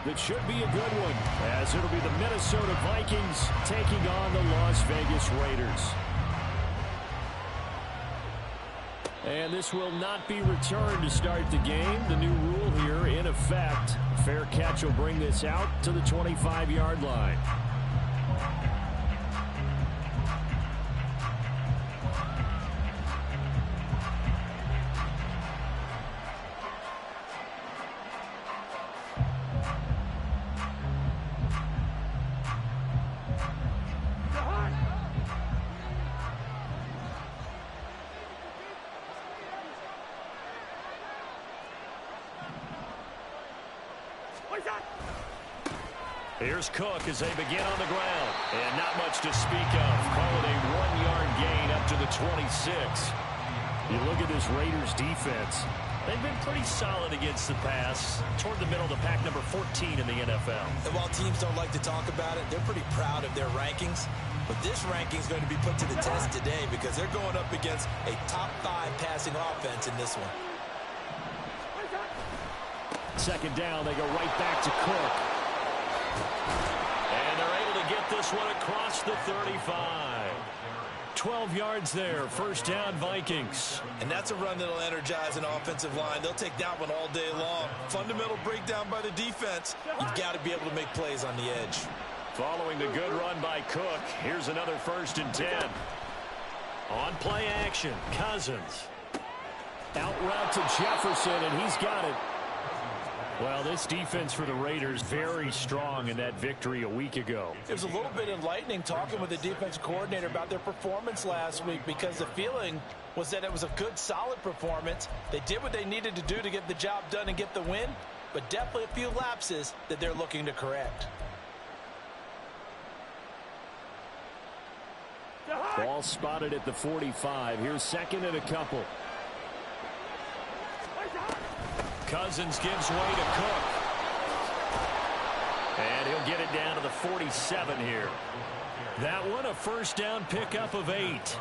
That should be a good one, as it'll be the Minnesota Vikings taking on the Las Vegas Raiders. And this will not be returned to start the game. The new rule here in effect. Fair catch will bring this out to the 25-yard line. Here's Cook as they begin on the ground. And not much to speak of. Call it a 1-yard gain up to the 26. You look at this Raiders defense. They've been pretty solid against the pass. Toward the middle of the pack, number 14 in the NFL. And while teams don't like to talk about it, they're pretty proud of their rankings. But this ranking is going to be put to the test today because they're going up against a top 5 passing offense in this one. Second down, they go right back to Cook. And they're able to get this one across the 35. 12 yards there. First down, Vikings. And that's a run that'll energize an offensive line. They'll take that one all day long. Fundamental breakdown by the defense. You've got to be able to make plays on the edge. Following the good run by Cook, here's another 1st and 10. On play action, Cousins. Out route to Jefferson, and he's got it. Well, this defense for the Raiders very strong in that victory a week ago. It was a little bit enlightening talking with the defense coordinator about their performance last week because the feeling was that it was a good, solid performance. They did what they needed to do to get the job done and get the win, but definitely a few lapses that they're looking to correct. Ball spotted at the 45. Here's second and a couple. Cousins gives way to Cook. And he'll get it down to the 47 here. That one a first down pickup of 8.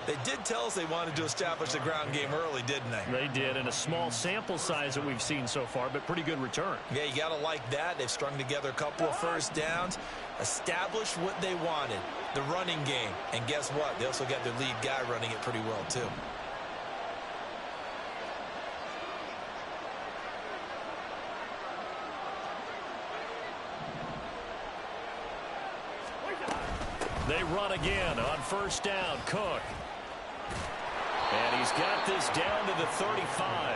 They did tell us they wanted to establish the ground game early, didn't they? They did, and a small sample size that we've seen so far, but pretty good return. Yeah, you got to like that. They've strung together a couple of first downs, established what they wanted, the running game. And guess what? They also got their lead guy running it pretty well, too. They run again on first down. Cook. And he's got this down to the 35.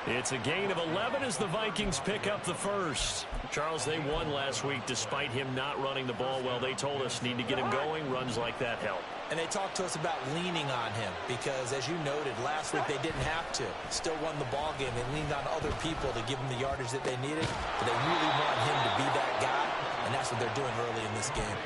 It's a gain of 11 as the Vikings pick up the first. Charles, they won last week despite him not running the ball well. They told us need to get him going. Runs like that help. And they talked to us about leaning on him because, as you noted, last week they didn't have to. Still won the ball game. They leaned on other people to give them the yardage that they needed. But they really want him to be that guy, and that's what they're doing early in this game.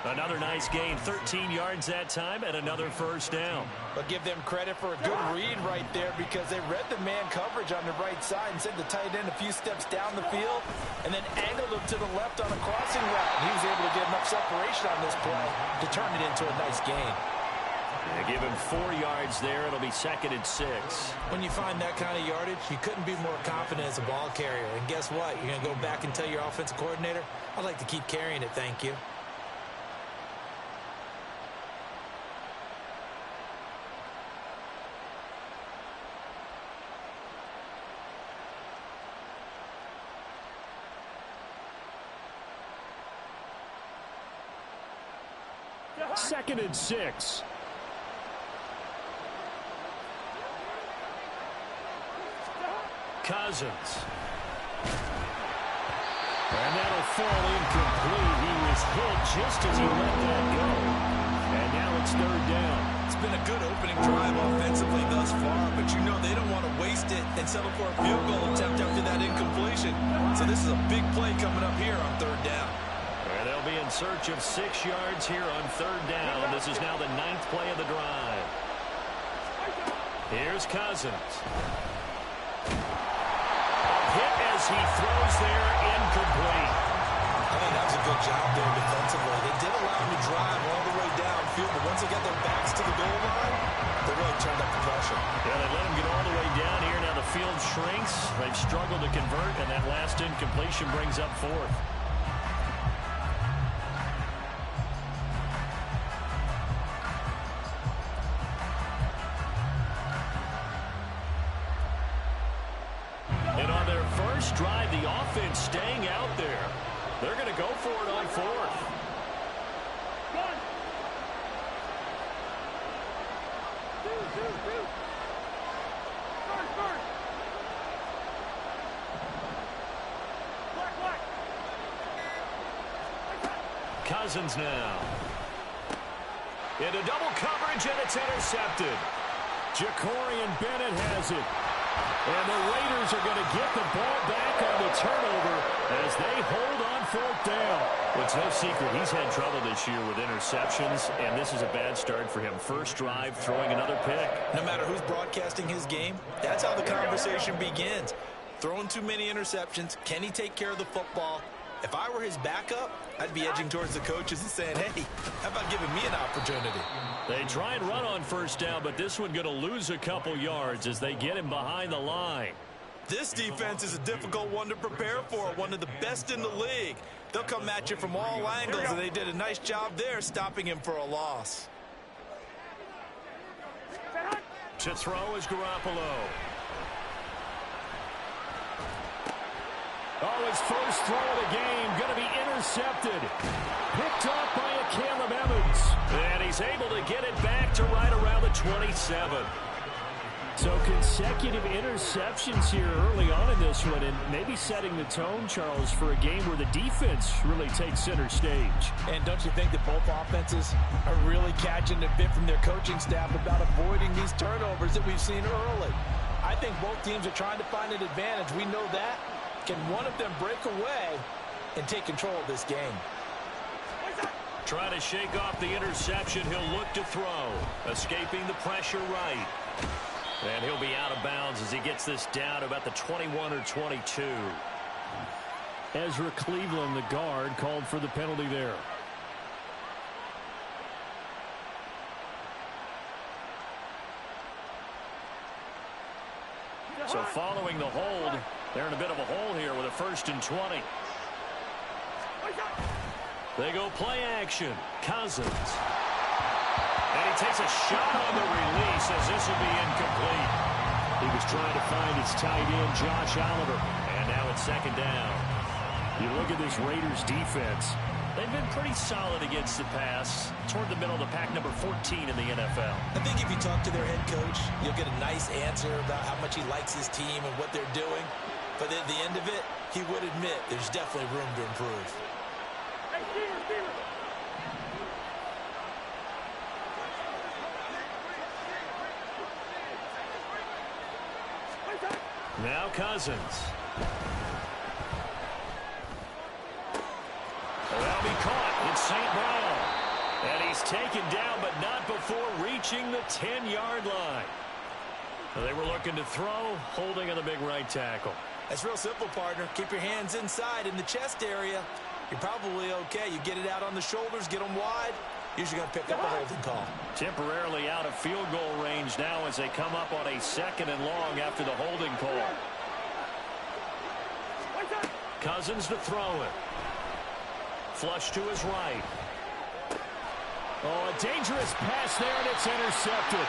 Another nice gain, 13 yards that time, and another first down. But give them credit for a good read right there because they read the man coverage on the right side and sent the tight end a few steps down the field and then angled him to the left on a crossing route. And he was able to get enough separation on this play to turn it into a nice gain. They give him 4 yards there. It'll be 2nd and 6. When you find that kind of yardage, you couldn't be more confident as a ball carrier. And guess what? You're going to go back and tell your offensive coordinator, I'd like to keep carrying it, thank you. Second and 6. Cousins. And that'll fall incomplete. He was hit just as he let that go. And now it's 3rd down. It's been a good opening drive offensively thus far, but you know they don't want to waste it and settle for a field goal attempt after that incompletion. So this is a big play coming up here on 3rd down. And they'll be in search of 6 yards here on 3rd down. This is now the 9th play of the drive. Here's Cousins. Hit as he throws there, incomplete. I think that was a good job there defensively. They did allow him to drive all the way downfield, but once they got their backs to the goal line, they really turned up the pressure. Yeah, they let him get all the way down here. Now the field shrinks. They've struggled to convert, and that last incompletion brings up fourth. And on their first drive, the offense staying out there. They're going to go for it on fourth. Cousins now. Into double coverage, and it's intercepted. Jacorian Bennett has it. And the Raiders are going to get the ball back on the turnover as they hold on fourth down. Well, it's no secret he's had trouble this year with interceptions, and this is a bad start for him. First drive, throwing another pick. No matter who's broadcasting his game, that's how the conversation begins. Throwing too many interceptions. Can he take care of the football? If I were his backup, I'd be edging towards the coaches and saying, hey, how about giving me an opportunity? They try and run on first down, but this one going to lose a couple yards as they get him behind the line. This defense is a difficult one to prepare for, one of the best in the league. They'll come at you from all angles, and they did a nice job there stopping him for a loss. To throw is Garoppolo. Oh, his first throw of the game going to be intercepted. Picked off by a Caleb Evans. And he's able to get it back to right around the 27. So consecutive interceptions here early on in this one, and maybe setting the tone, Charles, for a game where the defense really takes center stage. And don't you think that both offenses are really catching a bit from their coaching staff about avoiding these turnovers that we've seen early? I think both teams are trying to find an advantage. We know that. Can one of them break away and take control of this game? Trying to shake off the interception. He'll look to throw. Escaping the pressure right. And he'll be out of bounds as he gets this down about the 21 or 22. Ezra Cleveland, the guard, called for the penalty there. So following the hold, they're in a bit of a hole here with a 1st and 20. They go play action. Cousins. And he takes a shot on the release as this will be incomplete. He was trying to find his tight end, Josh Oliver. And now it's 2nd down. You look at this Raiders defense. They've been pretty solid against the pass. Toward the middle of the pack, number 14 in the NFL. I think if you talk to their head coach, you'll get a nice answer about how much he likes his team and what they're doing. But at the end of it, he would admit there's definitely room to improve. Now Cousins. That'll be caught. It's St. Brown. And he's taken down, but not before reaching the 10-yard line. They were looking to throw, holding on the big right tackle. That's real simple, partner. Keep your hands inside in the chest area. You're probably okay. You get it out on the shoulders, get them wide. Usually going to pick up a holding call. Temporarily out of field goal range now as they come up on a 2nd and long after the holding call. Cousins to throw it. Flush to his right. Oh, a dangerous pass there, and it's intercepted.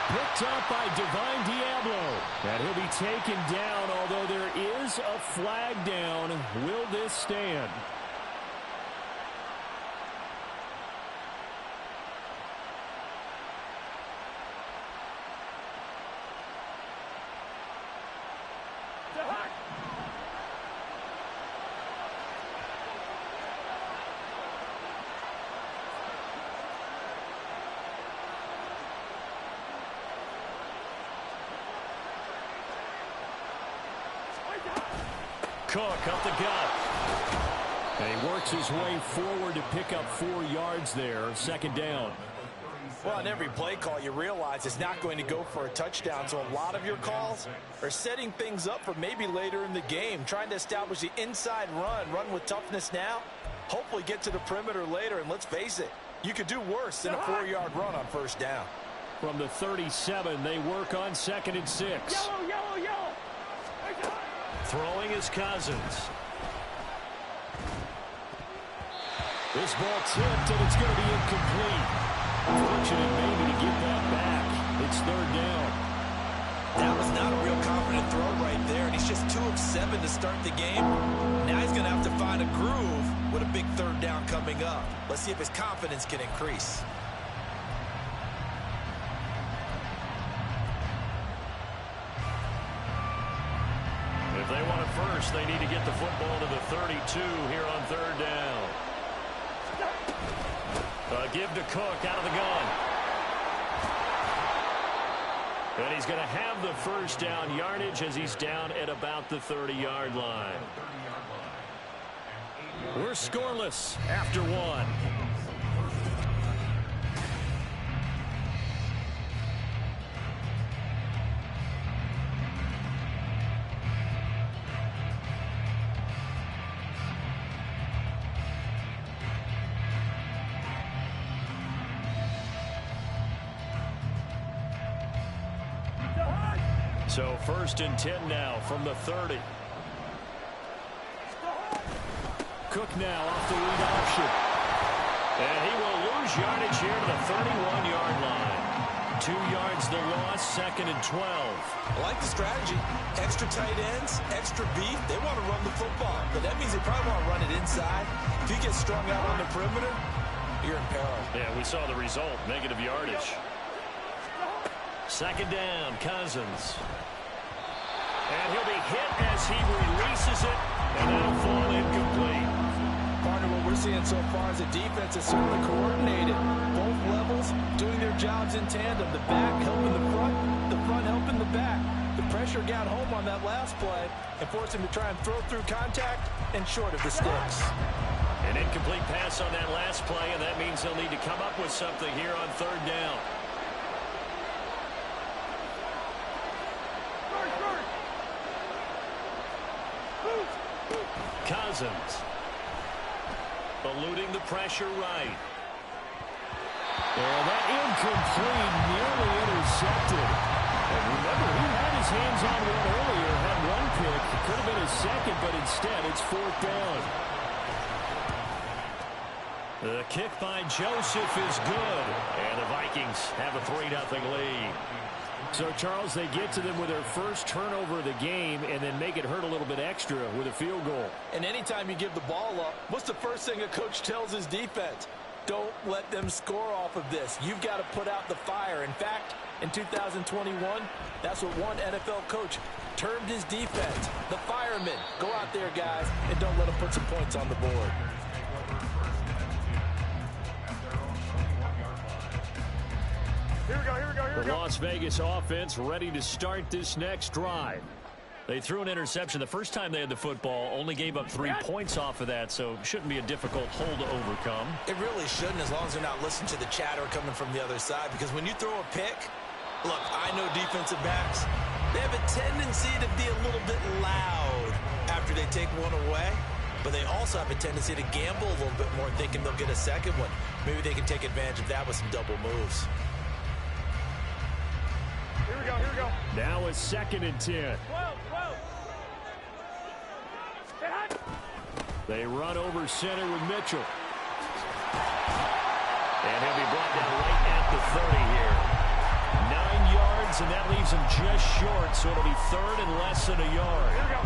Picked up by Divine Diablo. And he'll be taken down, although there is a flag down. Will this stand? Cook up the gut. And he works his way forward to pick up 4 yards there. 2nd down. Well, on every play call, you realize it's not going to go for a touchdown. So a lot of your calls are setting things up for maybe later in the game, trying to establish the inside run with toughness now, hopefully get to the perimeter later. And let's face it, you could do worse than a 4-yard run on 1st down. From the 37, they work on 2nd and 6. Yellow, yellow, yellow. Throwing is Cousins. This ball tipped, and it's going to be incomplete. Fortunate maybe to get that back. It's third down. That was not a real confident throw right there, and he's just 2 of 7 to start the game. Now he's going to have to find a groove with a big third down coming up. Let's see if his confidence can increase. If they want it first, they need to get the football to the 32 here on third down. Give to Cook out of the gun. And he's going to have the first down yardage as he's down at about the 30-yard line. We're scoreless after one. So 1st and 10 now from the 30. Cook now off the read option. And he will lose yardage here to the 31-yard line. 2 yards the loss, 2nd and 12. I like the strategy. Extra tight ends, extra beef. They want to run the football, but that means they probably want to run it inside. If he gets strung out on the perimeter, you're in peril. Yeah, we saw the result, negative yardage. 2nd down, Cousins. And he'll be hit as he releases it, and that'll fall incomplete. Part of what we're seeing so far is the defense is certainly coordinated. Both levels doing their jobs in tandem. The back helping the front helping the back. The pressure got home on that last play and forced him to try and throw through contact and short of the sticks. An incomplete pass on that last play, and that means they'll need to come up with something here on third down. Cousins eluding the pressure right. And that incomplete, nearly intercepted. And remember, he had his hands on one earlier, had one pick. It could have been his second, but instead it's 4th down. The kick by Joseph is good, and the Vikings have a 3-0 lead. So, Charles, they get to them with their first turnover of the game and then make it hurt a little bit extra with a field goal. And anytime you give the ball up, what's the first thing a coach tells his defense? Don't let them score off of this. You've got to put out the fire. In fact, in 2021, that's what one NFL coach termed his defense. The firemen. Go out there, guys, and don't let them put some points on the board. The Las Vegas offense ready to start this next drive. They threw an interception the first time they had the football, only gave up 3 points off of that, so shouldn't be a difficult hole to overcome. It really shouldn't, as long as they're not listening to the chatter coming from the other side, because when you throw a pick, look, I know defensive backs, they have a tendency to be a little bit loud after they take one away, but they also have a tendency to gamble a little bit more, thinking they'll get a second one. Maybe they can take advantage of that with some double moves. Here we go. Now it's 2nd and 10. They run over center with Mitchell. And he'll be brought down right at the 30 here. 9 yards, and that leaves him just short, so it'll be 3rd and less than a yard. Here we go.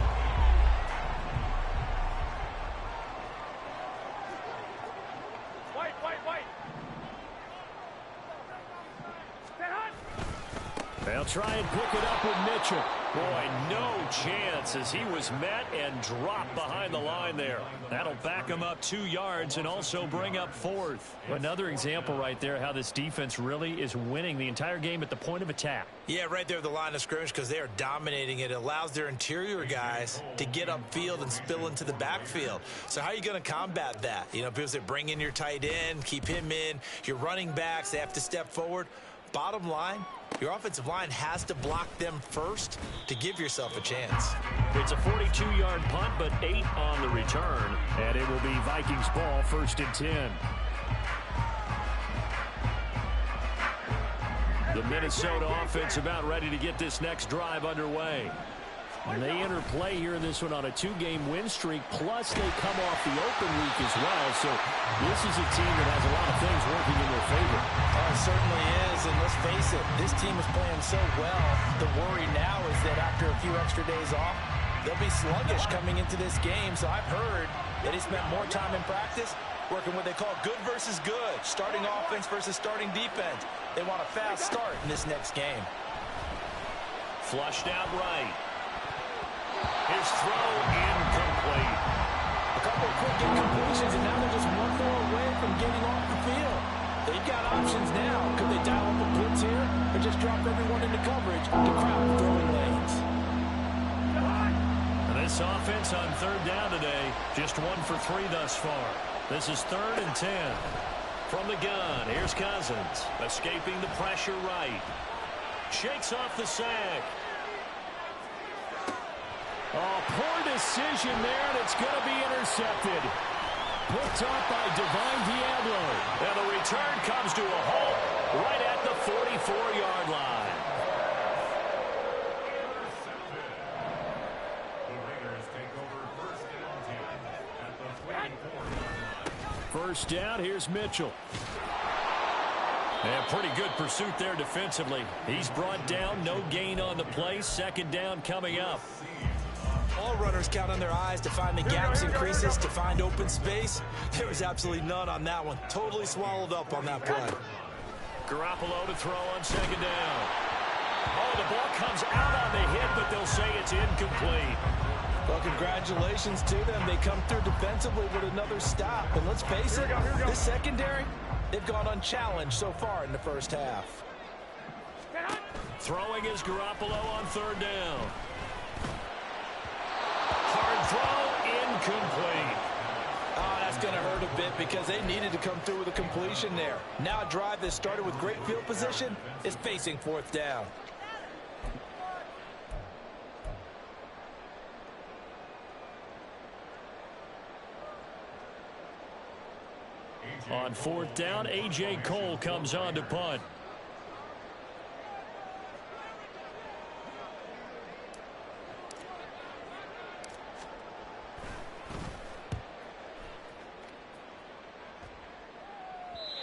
They'll try and pick it up with Mitchell. Boy, no chance as he was met and dropped behind the line there. That'll back him up 2 yards and also bring up 4th. Another example right there how this defense really is winning the entire game at the point of attack. Yeah, right there at the line of scrimmage, because they are dominating it. It allows their interior guys to get upfield and spill into the backfield. So how are you going to combat that? You know, because they bring in your tight end, keep him in. Your running backs, they have to step forward. Bottom line, your offensive line has to block them first to give yourself a chance. It's a 42-yard punt, but 8 on the return. And it will be Vikings ball, 1st and 10. The Minnesota offense about ready to get this next drive underway. And they enter play here in this one on a 2-game win streak, plus they come off the open week as well. So this is a team that has a lot of things working in their favor. Oh, it certainly is, and let's face it, this team is playing so well. The worry now is that after a few extra days off, they'll be sluggish coming into this game. So I've heard that he spent more time in practice working what they call good versus good, starting offense versus starting defense. They want a fast start in this next game. Flushed out right. His throw incomplete. A couple of quick incompletions, and now they're just one throw away from getting off the field. They've got options now. Could they dial up a blitz here or just drop everyone into coverage to crowd the throwing lanes? This offense on third down today, just 1 for 3 thus far. This is 3rd and 10. From the gun, here's Cousins, escaping the pressure right. Shakes off the sack. Oh, poor decision there, and it's going to be intercepted. Picked up by Divine Diablo. And the return comes to a halt right at the 44-yard line. First down, here's Mitchell. And pretty good pursuit there defensively. He's brought down, no gain on the play. 2nd down coming up. All runners count on their eyes to find the gaps and creases, to find open space. There was absolutely none on that one. Totally swallowed up on that play. Garoppolo to throw on 2nd down. Oh, the ball comes out on the hit, but they'll say it's incomplete. Well, congratulations to them. They come through defensively with another stop. And let's face it, this secondary, they've gone unchallenged so far in the first half. Throwing is Garoppolo on 3rd down. Hard throw, incomplete. Oh, that's going to hurt a bit because they needed to come through with a completion there. Now a drive that started with great field position is facing 4th down. On 4th down, A.J. Cole comes on to punt.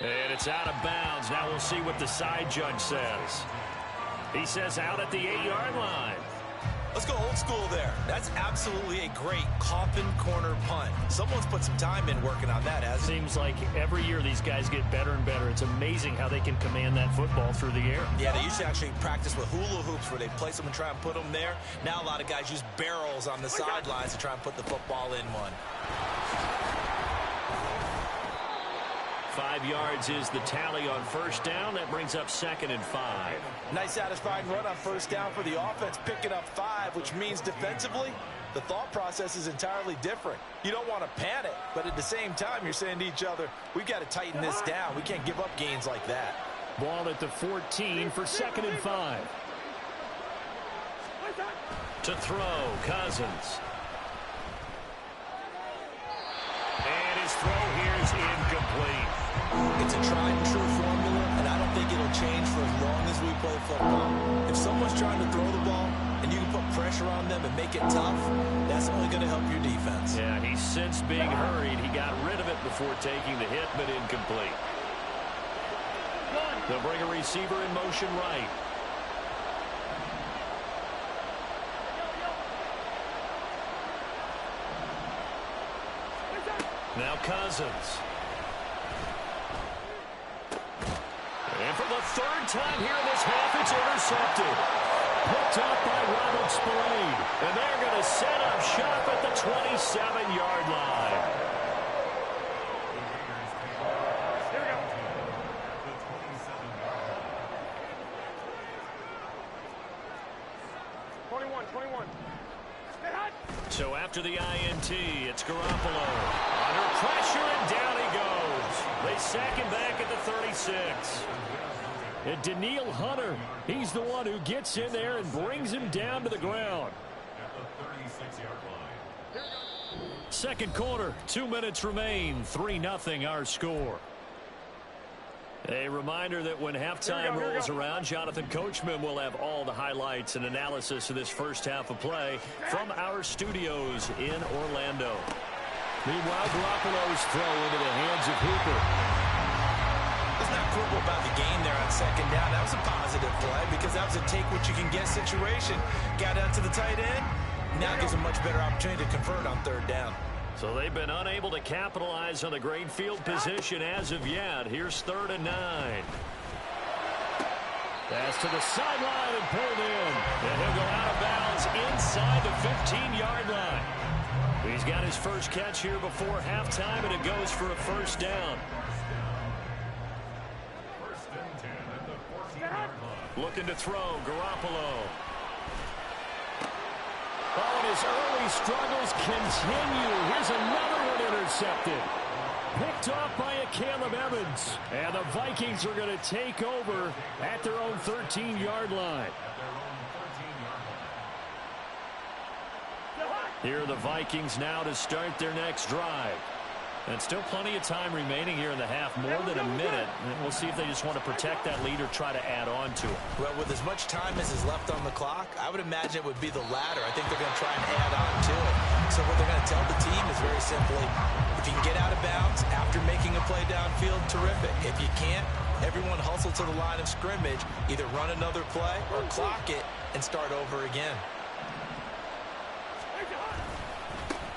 And it's out of bounds. Now we'll see what the side judge says. He says out at the 8-yard line. Let's go old school there. That's absolutely a great coffin corner punt. Someone's put some time in working on that, hasn't it? Seems like every year these guys get better and better. It's amazing how they can command that football through the air. Yeah, they used to actually practice with hula hoops where they place them and try and put them there. Now a lot of guys use barrels on the sidelines to try and put the football in one. 5 yards is the tally on 1st down. That brings up 2nd and 5. Nice satisfying run on 1st down for the offense, picking up 5, which means defensively, the thought process is entirely different. You don't want to panic, but at the same time, you're saying to each other, we've got to tighten this down. We can't give up gains like that. Ball at the 14 for 2nd and 5. To throw, Cousins. And his throw here is incomplete. It's a tried and true formula, and I don't think it'll change for as long as we play football. If someone's trying to throw the ball and you can put pressure on them and make it tough, that's only going to help your defense. Yeah, he's since being hurried. He got rid of it before taking the hit, but incomplete. They'll bring a receiver in motion right. Now Cousins. And for the 3rd time here in this half, it's intercepted. Picked up by Robert Spillane. And they're going to set up shop at the 27-yard line. So after the INT, it's Garoppolo. Under pressure, and down he goes. They sack him back at the 36. And Daniil Hunter, he's the one who gets in there and brings him down to the ground. Second quarter, 2 minutes remain. 3-0 our score. A reminder that when halftime rolls around, Jonathan Coachman will have all the highlights and analysis of this first half of play from our studios in Orlando. Meanwhile, Garoppolo's throw into the hands of Hooper. Let's not quibble about the gain there on second down. That was a positive play because that was a take-what-you-can-get situation. Got out to the tight end. Now gives a much better opportunity to convert on third down. So they've been unable to capitalize on the great field position as of yet. Here's 3rd and 9. Pass to the sideline and pulled in. And he'll go out of bounds inside the 15-yard line. He's got his first catch here before halftime, and it goes for a first down. Looking to throw, Garoppolo. Oh, and his early struggles continue. Here's another one intercepted. Picked off by a Caleb Evans. And the Vikings are going to take over at their own 13-yard line. Here are the Vikings now to start their next drive. And still plenty of time remaining here in the half, more than a minute. And we'll see if they just want to protect that lead or try to add on to it. Well, with as much time as is left on the clock, I would imagine it would be the latter. I think they're going to try and add on to it. So what they're going to tell the team is very simply, if you can get out of bounds after making a play downfield, terrific. If you can't, everyone hustle to the line of scrimmage, either run another play or clock it and start over again.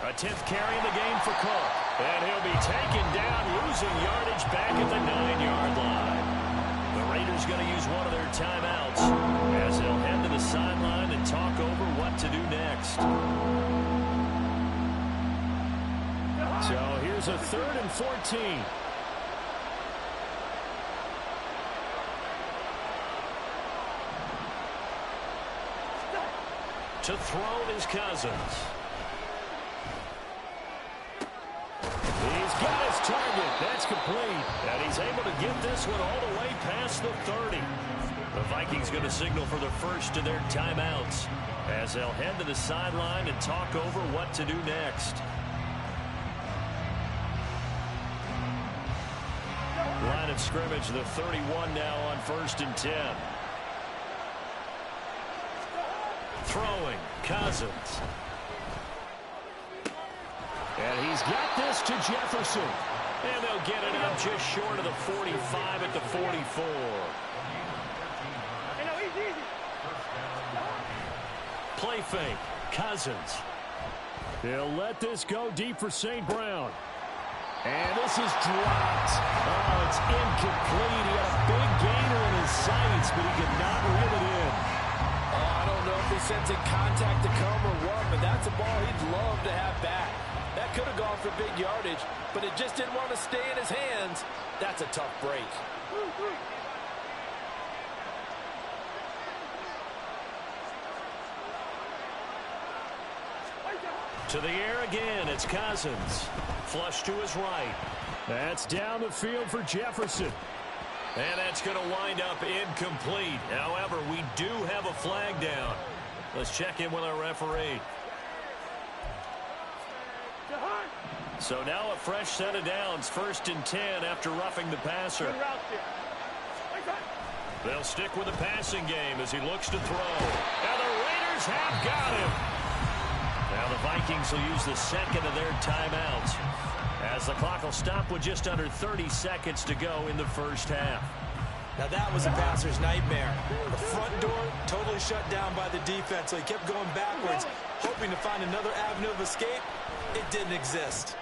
A 10th carry in the game for Cook. And he'll be taken down, losing yardage back at the 9-yard line. The Raiders going to use one of their timeouts as they'll head to the sideline and talk over what to do next. So here's a 3rd and 14. To throw is Cousins. He's got his target. That's complete. And he's able to get this one all the way past the 30. The Vikings going to signal for the first of their timeouts as they'll head to the sideline and talk over what to do next. Line of scrimmage, the 31 now on 1st and 10. Throwing, Cousins. And he's got this to Jefferson. And they'll get it up just short of the 45 at the 44. Play fake, Cousins. They'll let this go deep for St. Brown. And this is dropped. Oh, it's incomplete. He had a big gainer in his sights, but he could not reel it in. Oh, I don't know if he's sensing contact to come or what, but that's a ball he'd love to have back. That could have gone for big yardage, but it just didn't want to stay in his hands. That's a tough break. To the air again, it's Cousins. Flush to his right. That's down the field for Jefferson. And that's going to wind up incomplete. However, we do have a flag down. Let's check in with our referee. So now a fresh set of downs, 1st and 10 after roughing the passer. They'll stick with the passing game as he looks to throw. Now the Raiders have got him. Now the Vikings will use the second of their timeouts as the clock will stop with just under 30 seconds to go in the first half. Now that was a passer's nightmare. The front door totally shut down by the defense, so he kept going backwards, hoping to find another avenue of escape. It didn't exist.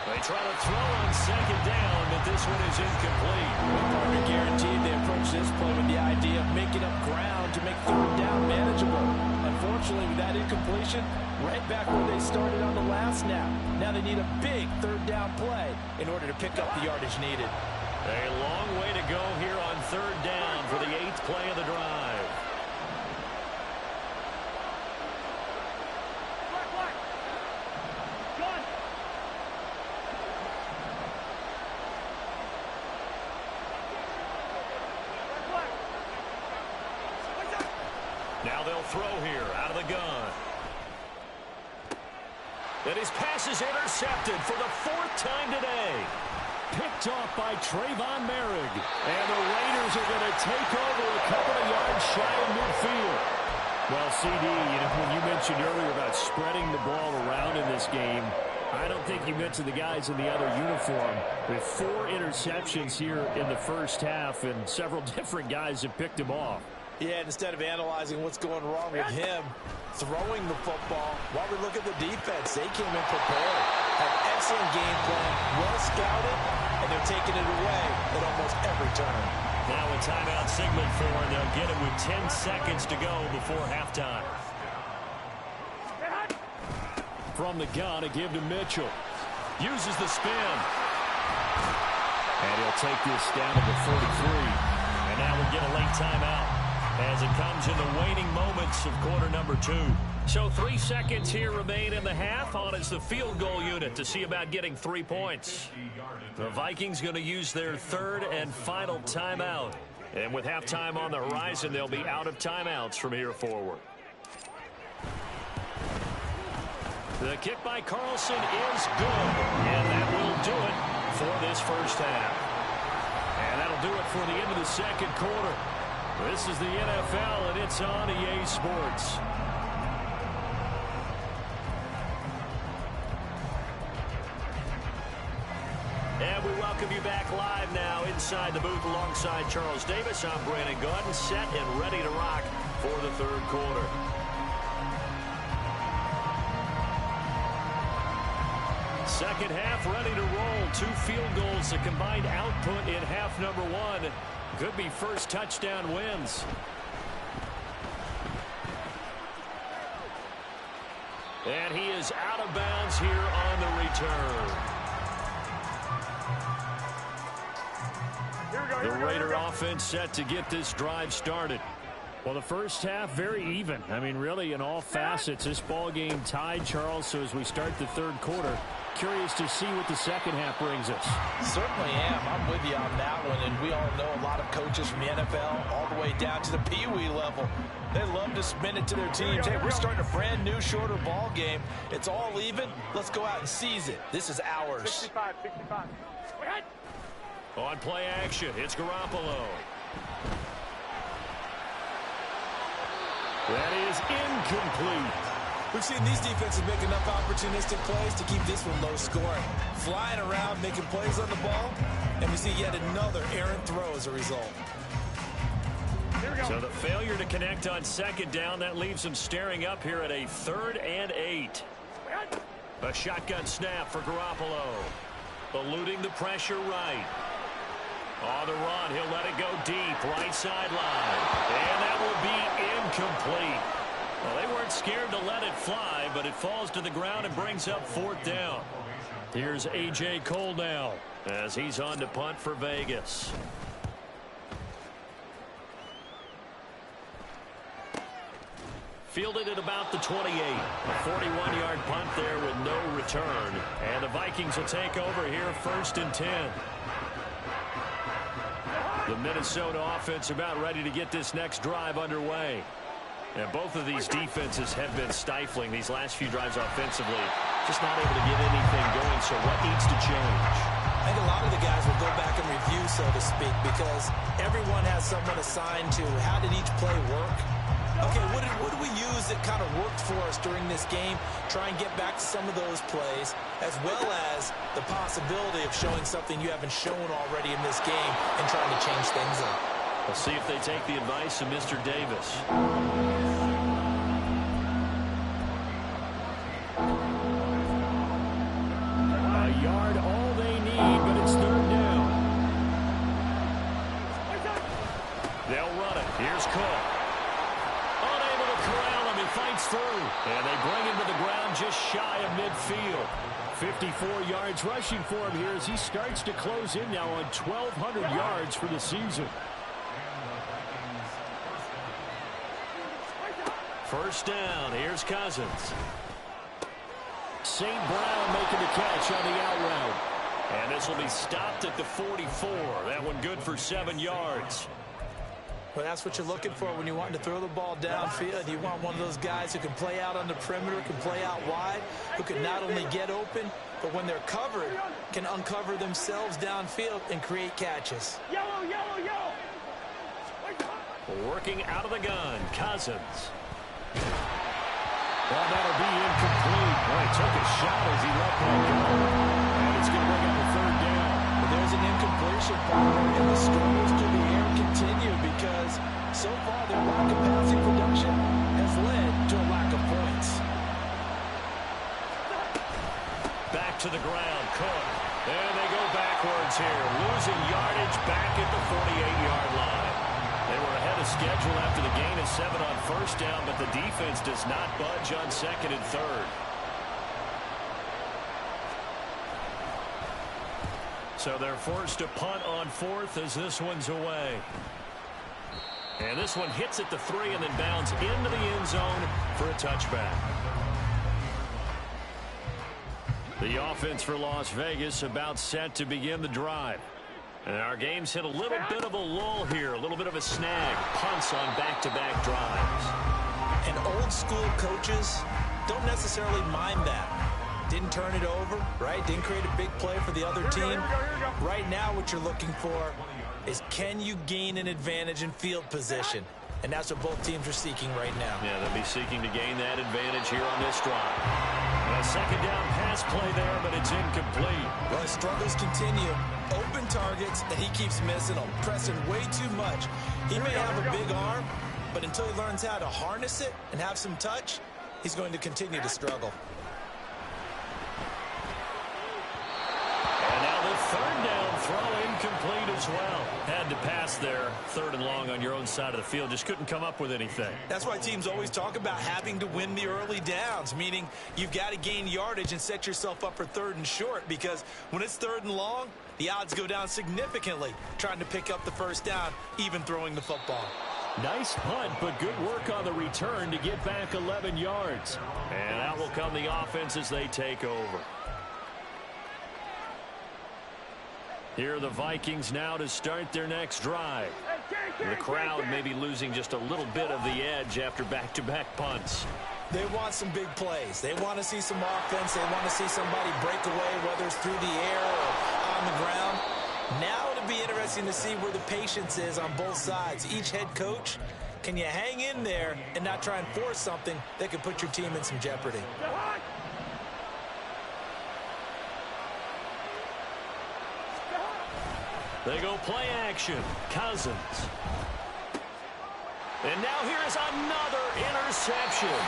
They try to throw on 2nd down, but this one is incomplete. Partner guaranteed they approach this play with the idea of making up ground to make 3rd down manageable. Unfortunately, with that incompletion, right back where they started on the last snap. Now they need a big 3rd down play in order to pick up the yardage needed. A long way to go here on 3rd down for the 8th play of the drive. Now they'll throw here out of the gun. And his pass is intercepted for the 4th time today. picked off by Trayvon Merrick. And the Raiders are going to take over a couple of yards shy of midfield. Well, CD, when you mentioned earlier about spreading the ball around in this game, I don't think you mentioned the guys in the other uniform. With 4 interceptions here in the first half, and several different guys have picked him off. Yeah, instead of analyzing what's going wrong with him throwing the football, while we look at the defense, they came in prepared. Had excellent game plan, well scouted, and they're taking it away at almost every turn. Now a timeout signaled for, and they'll get it with 10 seconds to go before halftime. From the gun, a give to Mitchell. Uses the spin. And he'll take this down to the 43. And now we'll get a late timeout as it comes in the waning moments of quarter number 2. So 3 seconds here remain in the half. On is the field goal unit to see about getting 3 points. The Vikings going to use their 3rd and final timeout. And with halftime on the horizon, they'll be out of timeouts from here forward. The kick by Carlson is good. And that will do it for this first half. And that'll do it for the end of the second quarter. This is the NFL, and it's on EA Sports. And we welcome you back live now inside the booth alongside Charles Davis. I'm Brandon Gaudin, set and ready to rock for the third quarter. Second half ready to roll. 2 field goals, the combined output in half number 1. Could be first touchdown wins. And he is out of bounds here on the return. The Raider offense set to get this drive started. Well, the first half, very even. I mean, really, in all facets, this ball game tied, Charles. So as we start the third quarter, curious to see what the second half brings us. Certainly am. I'm with you on that one. And we all know a lot of coaches from the NFL all the way down to the Pee-wee level. They love to spin it to their teams. Hey, we're starting a brand new, shorter ball game. It's all even. Let's go out and seize it. This is ours. 65. On play action, it's Garoppolo. That is incomplete. We've seen these defenses make enough opportunistic plays to keep this one low scoring. Flying around, making plays on the ball, and we see yet another errant throw as a result. So the failure to connect on second down, that leaves them staring up here at a 3rd and 8. A shotgun snap for Garoppolo. Eluding the pressure right. On the run, he'll let it go deep, right sideline. And that will be incomplete. Well, they weren't scared to let it fly, but it falls to the ground and brings up 4th down. Here's A.J. Cole now as he's on to punt for Vegas. Fielded at about the 28. A 41-yard punt there with no return. And the Vikings will take over here 1st and 10. The Minnesota offense about ready to get this next drive underway. And both of these defenses have been stifling these last few drives offensively. Just not able to get anything going, so what needs to change? I think a lot of the guys will go back and review, so to speak, because everyone has someone assigned to how did each play work. Okay, what do we use that kind of worked for us during this game? Try and get back to some of those plays, as well as the possibility of showing something you haven't shown already in this game and trying to change things up. We'll see if they take the advice of Mr. Davis. A yard, all they need, but it's 3rd down. They'll run it. Here's Cook. Unable to corral him. He fights through. And they bring him to the ground just shy of midfield. 54 yards rushing for him here as he starts to close in now on 1,200 yards for the season. 1st down. Here's Cousins. St. Brown making the catch on the out route. And this will be stopped at the 44. That one good for 7 yards. Well, that's what you're looking for when you want to throw the ball downfield. You want one of those guys who can play out on the perimeter, can play out wide, who can not only get open, but when they're covered, can uncover themselves downfield and create catches. Yellow, yellow, yellow. Working out of the gun, Cousins. Well, that'll be incomplete. Boy, he took a shot as he let that go. And it's going to bring up a third down. But there's an incompletion partner, and the struggles through the air continue because so far their lack of passing production has led to a lack of points. Back to the ground, Cook. And they go backwards here, losing yardage back at the 48-yard line. They were ahead of schedule after the gain of 7 on first down, but the defense does not budge on second and third. So they're forced to punt on fourth as this one's away. And this one hits at the 3 and then bounds into the end zone for a touchback. The offense for Las Vegas about set to begin the drive. And our game's hit a little bit of a lull here, a little bit of a snag. Punts on back-to-back drives. And old school coaches don't necessarily mind that. Didn't turn it over, right? Didn't create a big play for the other team. Right now what you're looking for is, can you gain an advantage in field position? And that's what both teams are seeking right now. Yeah, they'll be seeking to gain that advantage here on this drive. A second down pass play there, but it's incomplete. Well, his struggles continue. Open targets, and he keeps missing them, pressing way too much. He may have a big arm, but until he learns how to harness it and have some touch, he's going to continue to struggle. And now the third down throw incomplete as well. Had to pass there, 3rd and long on your own side of the field. Just couldn't come up with anything. That's why teams always talk about having to win the early downs, meaning you've got to gain yardage and set yourself up for 3rd and short, because when it's 3rd and long, the odds go down significantly trying to pick up the first down, even throwing the football. Nice punt, but good work on the return to get back 11 yards. And out will come the offense as they take over. Here are the Vikings now to start their next drive. The crowd may be losing just a little bit of the edge after back-to-back punts. They want some big plays. They want to see some offense. They want to see somebody break away, whether it's through the air or on the ground. Now it'll be interesting to see where the patience is on both sides. Each head coach, can you hang in there and not try and force something that could put your team in some jeopardy? They go play action. Cousins. And now here is another interception.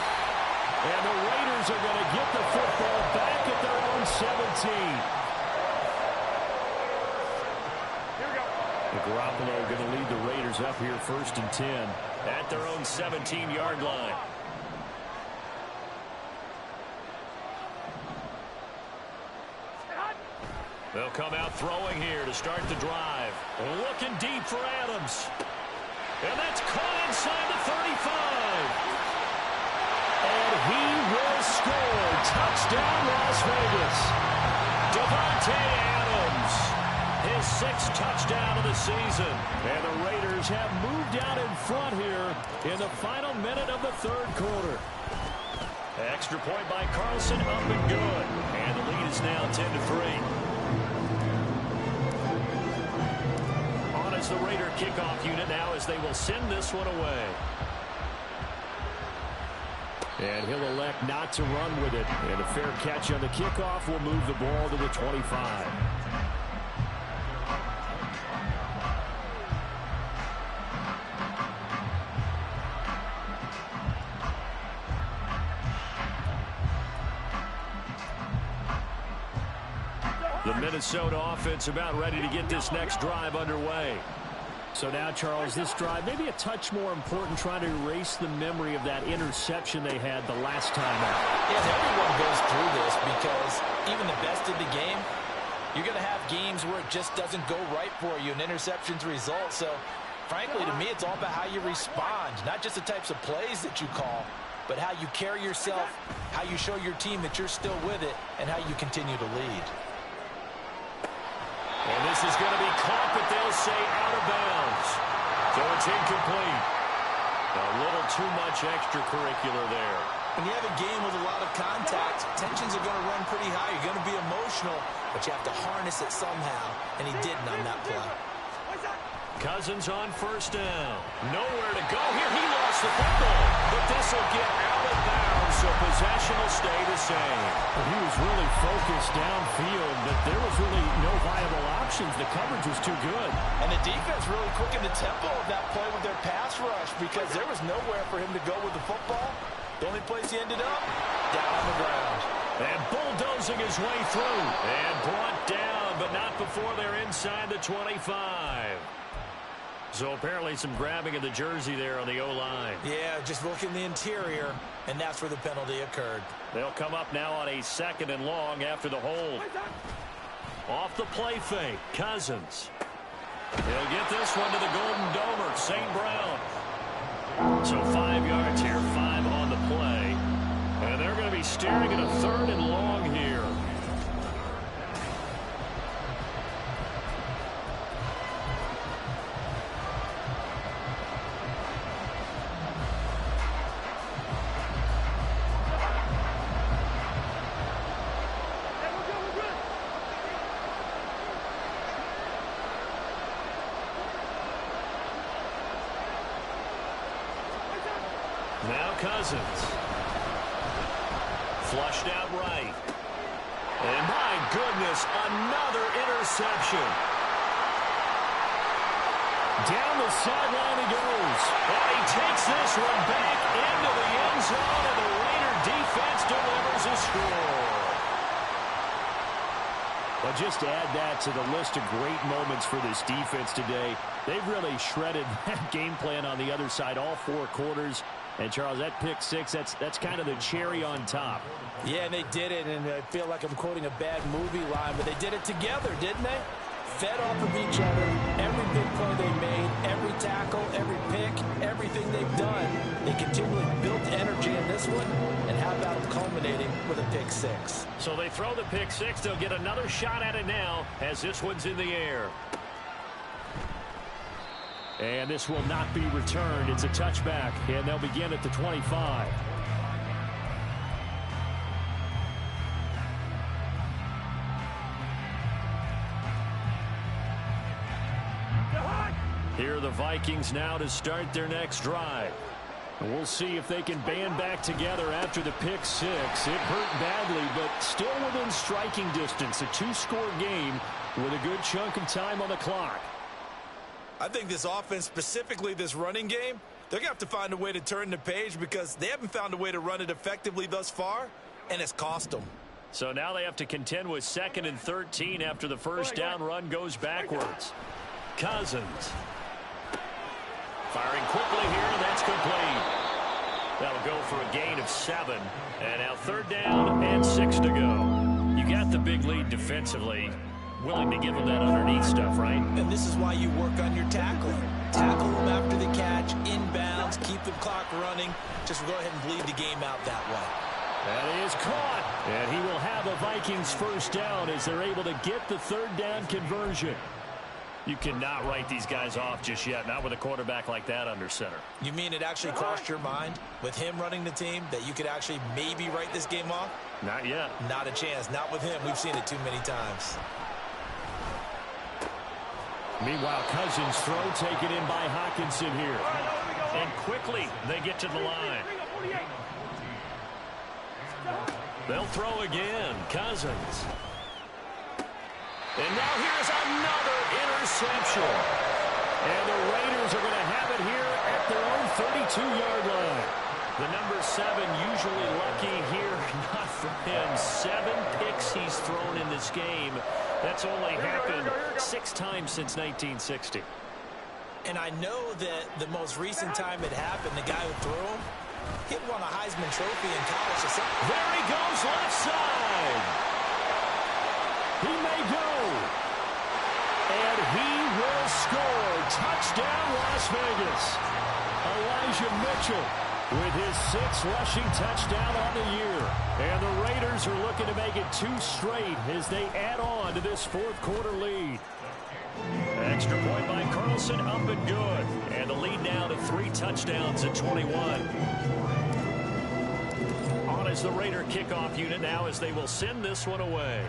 And the Raiders are going to get the football back at their own 17. Garoppolo going to lead the Raiders up here 1st and 10. At their own 17-yard line. They'll come out throwing here to start the drive. Looking deep for Adams. And that's caught inside the 35. And he will score. Touchdown, Las Vegas. Davante Adams. His 6th touchdown of the season. And the Raiders have moved out in front here in the final minute of the 3rd quarter. Extra point by Carlson, up and good. And the lead is now 10-3. As the Raider kickoff unit now, as they will send this one away. And he'll elect not to run with it. And a fair catch on the kickoff will move the ball to the 25. The Minnesota offense about ready to get this next drive underway. So now, Charles, this drive may be a touch more important, trying to erase the memory of that interception they had the last time out. Yeah, everyone goes through this because even the best of the game, you're going to have games where it just doesn't go right for you, and interceptions result. So, frankly, to me, it's all about how you respond, not just the types of plays that you call, but how you carry yourself, how you show your team that you're still with it, and how you continue to lead. And this is going to be caught, but they'll say out of bounds. So it's incomplete. A little too much extracurricular there. When you have a game with a lot of contact, tensions are going to run pretty high. You're going to be emotional, but you have to harness it somehow, and he didn't on that play. Cousins on first down. Nowhere to go here. He lost the football, but this will get out of bounds, so possession will stay the same. Well, he was really focused downfield, but there was really no viable options. The coverage was too good. And the defense really quickened the tempo of that play with their pass rush because there was nowhere for him to go with the football. The only place he ended up, down on the ground. And bulldozing his way through. And brought down, but not before they're inside the 25. So apparently some grabbing of the jersey there on the O-line. Yeah, just look in the interior, and that's where the penalty occurred. They'll come up now on a 2nd and long after the hold. Off the play fake, Cousins. He'll get this one to the Golden Domer, St. Brown. So 5 yards here, 5 on the play. And they're going to be staring at a 3rd and long here. Now Cousins. Flushed out right. And my goodness, another interception. Down the sideline he goes. And he takes this one back into the end zone, and the Raider defense delivers a score. But just to add that to the list of great moments for this defense today, they've really shredded that game plan on the other side all 4 quarters. And, Charles, that pick 6, that's kind of the cherry on top. Yeah, and they did it, and I feel like I'm quoting a bad movie line, but they did it together, didn't they? Fed off of each other, every big play they made, every tackle, every pick, everything they've done. They continually built energy in this one, and how about them culminating with a pick 6? So they throw the pick 6. They'll get another shot at it now as this one's in the air. And this will not be returned. It's a touchback, and they'll begin at the 25. Here are the Vikings now to start their next drive. And we'll see if they can band back together after the pick 6. It hurt badly, but still within striking distance. A 2-score game with a good chunk of time on the clock. I think this offense, specifically this running game, they're going to have to find a way to turn the page because they haven't found a way to run it effectively thus far, and it's cost them. So now they have to contend with 2nd and 13 after the first down run goes backwards. Cousins. Firing quickly here, and that's complete. That'll go for a gain of 7. And now 3rd down and 6 to go. You got the big lead defensively. Willing to give them that underneath stuff, right? And this is why you work on your tackling. Tackle them after the catch, inbounds, keep the clock running. Just go ahead and bleed the game out that way. That is caught. And he will have a Vikings first down as they're able to get the 3rd down conversion. You cannot write these guys off just yet, not with a quarterback like that under center. You mean it actually crossed your mind with him running the team that you could actually maybe write this game off? Not yet. Not a chance. Not with him. We've seen it too many times. Meanwhile, Cousins' throw taken in by Hockenson here. And quickly they get to the line. They'll throw again. Cousins. And now here's another interception. And the Raiders are going to have it here at their own 32-yard line. The number 7 usually lucky here. Not for him. 7 picks he's thrown in this game. That's only happened 6 times since 1960. And I know that the most recent time it happened, the guy who threw him, he won a Heisman Trophy in college. There he goes, left side. He may go. And he will score. Touchdown, Las Vegas. Elijah Mitchell with his 6th rushing touchdown on the year. And the Raiders are looking to make it 2 straight as they add on to this 4th quarter lead. Extra point by Carlson, up and good. And the lead now to 3 touchdowns at 21. as the Raider kickoff unit now as they will send this one away.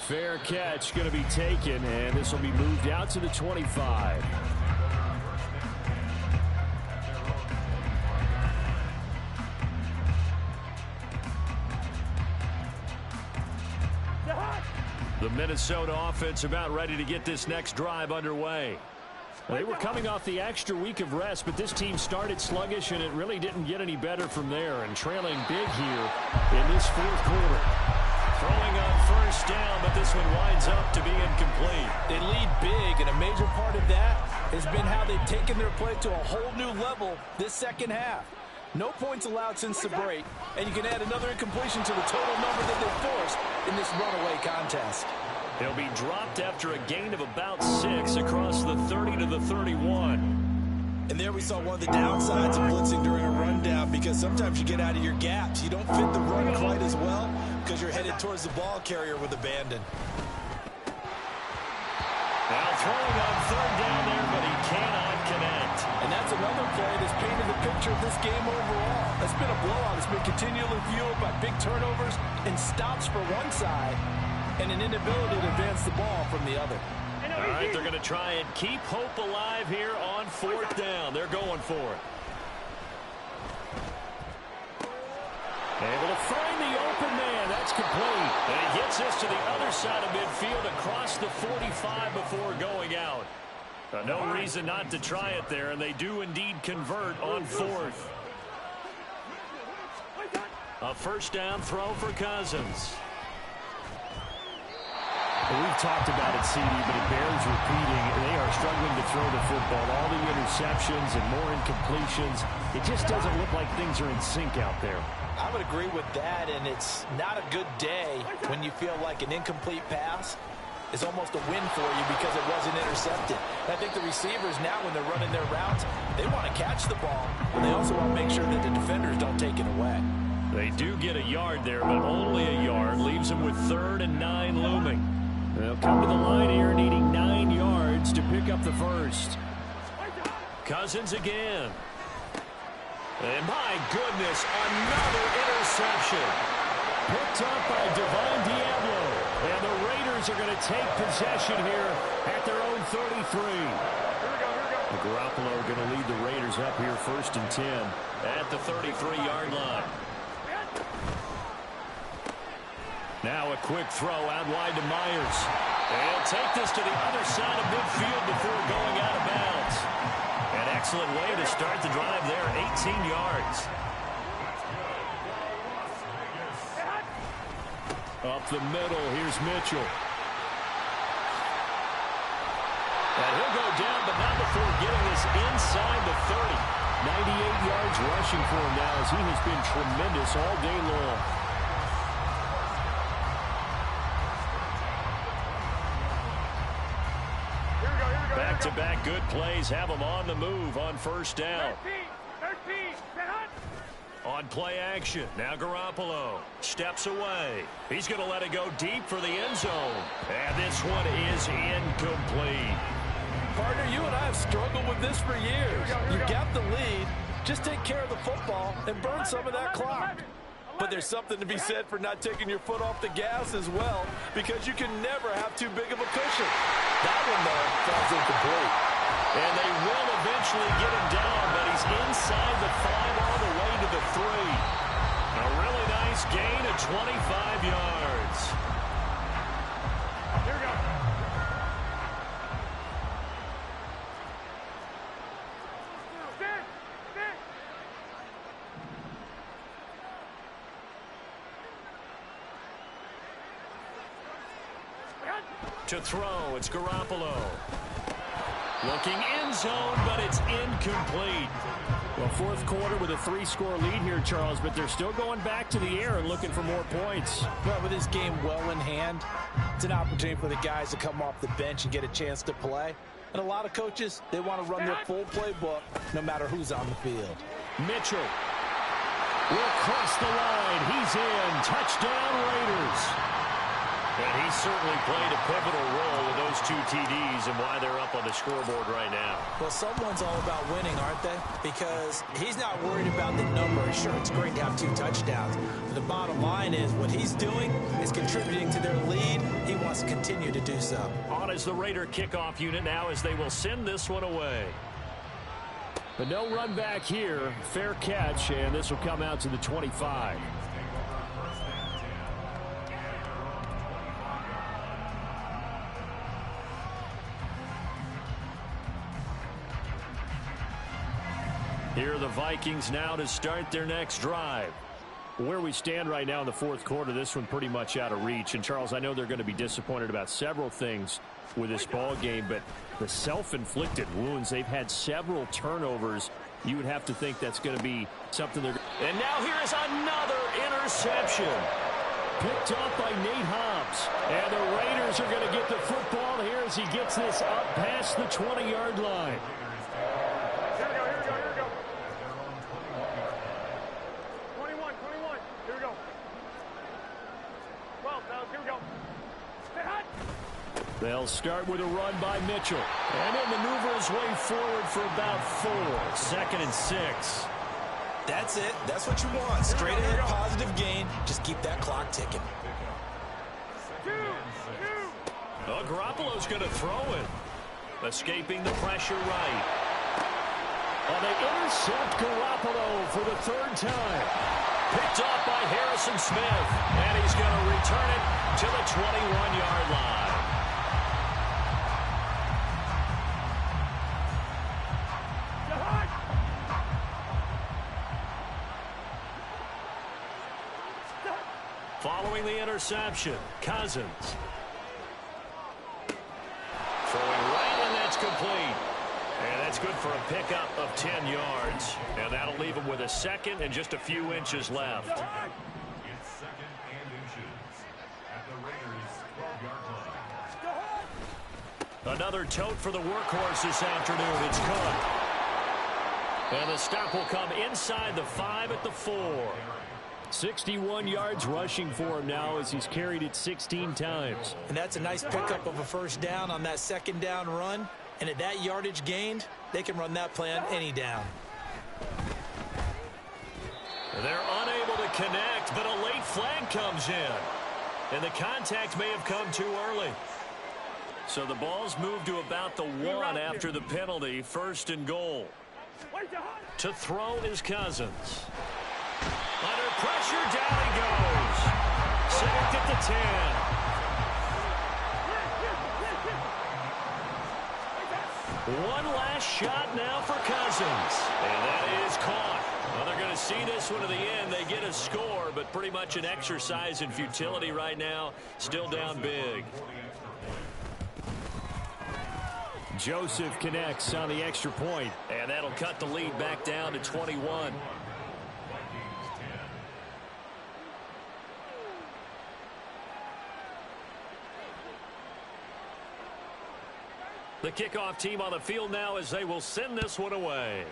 Fair catch going to be taken, and this will be moved out to the 25. The Minnesota offense about ready to get this next drive underway. They were coming off the extra week of rest, but this team started sluggish, and it really didn't get any better from there, and trailing big here in this fourth quarter. Throwing on first down, but this one winds up to be incomplete. They lead big, and a major part of that has been how they've taken their play to a whole new level this second half. No points allowed since the break, and you can add another incompletion to the total number that they forced in this runaway contest. He'll be dropped after a gain of about 6 across the 30 to the 31. And there we saw one of the downsides of blitzing during a rundown, because sometimes you get out of your gaps. You don't fit the run quite as well because you're headed towards the ball carrier with abandon. Now throwing on third down there, but he cannot connect. And that's another play that's painted the picture of this game overall. It's been a blowout. It's been continually fueled by big turnovers and stops for one side and an inability to advance the ball from the other. All right, they're going to try and keep hope alive here on fourth down. They're going for it. Able to find the open man. That's complete. And he gets this to the other side of midfield across the 45 before going out. No reason not to try it there, and they do indeed convert on fourth. A first down throw for Cousins. We've talked about it, CD, but it bears repeating. They are struggling to throw the football. All the interceptions and more incompletions. It just doesn't look like things are in sync out there. I would agree with that, and it's not a good day when you feel like an incomplete pass is almost a win for you because it wasn't intercepted. And I think the receivers now, when they're running their routes, they want to catch the ball, and they also want to make sure that the defenders don't take it away. They do get a yard there, but only a yard. Leaves them with 3rd and 9 looming. They'll come to the line here needing 9 yards to pick up the first. Cousins again. And my goodness, another interception. Picked up by Divine Diablo. And the Raiders are going to take possession here at their own 33. Garoppolo going to lead the Raiders up here 1st and 10. At the 33-yard line. Now a quick throw out wide to Myers. They'll take this to the other side of midfield before going out of bounds. An excellent way to start the drive there, 18 yards. Up the middle, here's Mitchell. And he'll go down, but not before getting this inside the 30. 98 yards rushing for him now as he has been tremendous all day long. Back-to-back good plays have them on the move on first down. On play action, now Garoppolo steps away. He's going to let it go deep for the end zone. And this one is incomplete. Partner, you and I have struggled with this for years. You've got the lead. Just take care of the football and burn some of that clock. But there's something to be said for not taking your foot off the gas as well, because you can never have too big of a cushion. That one, though, falls incomplete. And they will eventually get him down, but he's inside the 5 all the way to the 3. A really nice gain of 25 yards. Here we go. To throw, it's Garoppolo. Looking end zone, but it's incomplete. Well, fourth quarter with a 3-score lead here, Charles, but they're still going back to the air and looking for more points. Well, with this game well in hand, it's an opportunity for the guys to come off the bench and get a chance to play. And a lot of coaches, they want to run their full playbook no matter who's on the field. Mitchell will cross the line. He's in. Touchdown, Raiders. And he certainly played a pivotal role with those 2 TDs and why they're up on the scoreboard right now. Well, someone's all about winning, aren't they? Because he's not worried about the number. Sure, it's great to have 2 touchdowns. But the bottom line is what he's doing is contributing to their lead. He wants to continue to do so. On is the Raider kickoff unit now as they will send this one away. But no run back here. Fair catch, and this will come out to the 25. Here are the Vikings now to start their next drive. Where we stand right now in the fourth quarter, this one pretty much out of reach. And, Charles, I know they're going to be disappointed about several things with this ball game, but the self-inflicted wounds, they've had several turnovers. You would have to think that's going to be something they're... And now here is another interception. Picked off by Nate Hobbs. And the Raiders are going to get the football here as he gets this up past the 20-yard line. They'll start with a run by Mitchell. And he'll maneuver his way forward for about 4. 2nd and 6. That's it. That's what you want. Straight ahead, positive gain. Just keep that clock ticking. Garoppolo's going to throw it. Escaping the pressure right. And they intercept Garoppolo for the 3rd time. Picked off by Harrison Smith. And he's going to return it to the 21-yard line. Following the interception, Cousins. Throwing right, and that's complete. And that's good for a pickup of 10 yards. And that'll leave him with a 2nd and just a few inches left. It's 2nd and inches at the Raiders' 12-yard line. Another tote for the workhorse this afternoon. It's Cook. And the stop will come inside the 5 at the 4. 61 yards rushing for him now as he's carried it 16 times. And that's a nice pickup of a 1st down on that 2nd down run. And at that yardage gained, they can run that play on any down. They're unable to connect, but a late flag comes in. And the contact may have come too early. So the ball's moved to about the 1 after the penalty. 1st and goal. To throw is Cousins. Under pressure, down he goes. Sacked at the 10. One last shot now for Cousins. And that is caught. Well, they're going to see this one to the end. They get a score, but pretty much an exercise in futility right now. Still down big. Joseph connects on the extra point. And that'll cut the lead back down to 21. The kickoff team on the field now as they will send this one away.